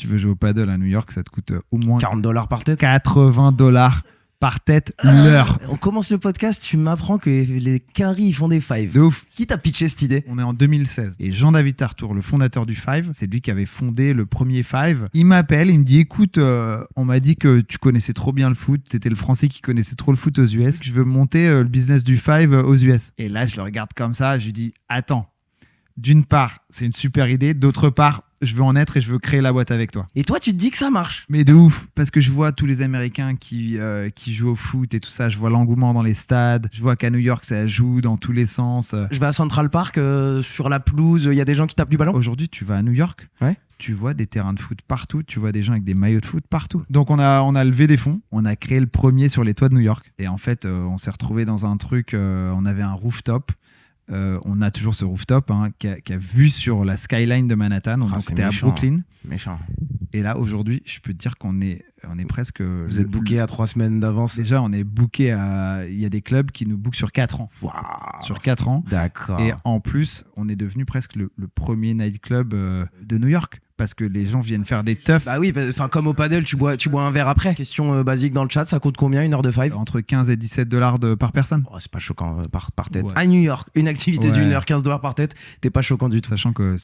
Tu veux jouer au paddle à New York, ça te coûte au moins $40 par tête. $80 par tête l'heure. On commence le podcast, tu m'apprends que les Quinry ils font des fives. De ouf. Qui t'a pitché cette idée? On est en 2016 et Jean-David Tartour, le fondateur du Five, c'est lui qui avait fondé le premier Five. Il m'appelle, il me dit écoute, on m'a dit que tu connaissais trop bien le foot, t'étais le Français qui connaissait trop le foot aux US, je veux monter le business du Five aux US. Et là, je le regarde comme ça, je lui dis attends, d'une part, c'est une super idée, d'autre part, je veux en être et je veux créer la boîte avec toi. Et toi, tu te dis que ça marche? Mais de ouf, parce que je vois tous les Américains qui jouent au foot et tout ça, je vois l'engouement dans les stades, je vois qu'à New York, ça joue dans tous les sens. Je vais à Central Park, sur la pelouse, il y a des gens qui tapent du ballon. Aujourd'hui, tu vas à New York, ouais. Tu vois des terrains de foot partout, tu vois des gens avec des maillots de foot partout. Donc on a levé des fonds, on a créé le premier sur les toits de New York. Et en fait, on s'est retrouvé dans un truc, on avait un rooftop. On a toujours ce rooftop qui a vue sur la skyline de Manhattan. Donc t'es à Brooklyn. Méchant. Et là, aujourd'hui, je peux te dire qu'on est presque... Vous êtes booké à 3 semaines d'avance? Déjà, on est booké à... Il y a des clubs qui nous bookent sur 4 ans. Wow. Sur 4 ans. D'accord. Et en plus, on est devenu presque le premier nightclub de New York. Parce que les gens viennent faire des teufs. Bah oui, comme au paddle, tu bois un verre après. Question basique dans le chat, ça coûte combien une heure de five? Entre 15 et $17 par personne. Oh, c'est pas choquant par tête. Ouais. À New York, une activité ouais. d'1 heure, $15 par tête, t'es pas choquant du tout. Sachant que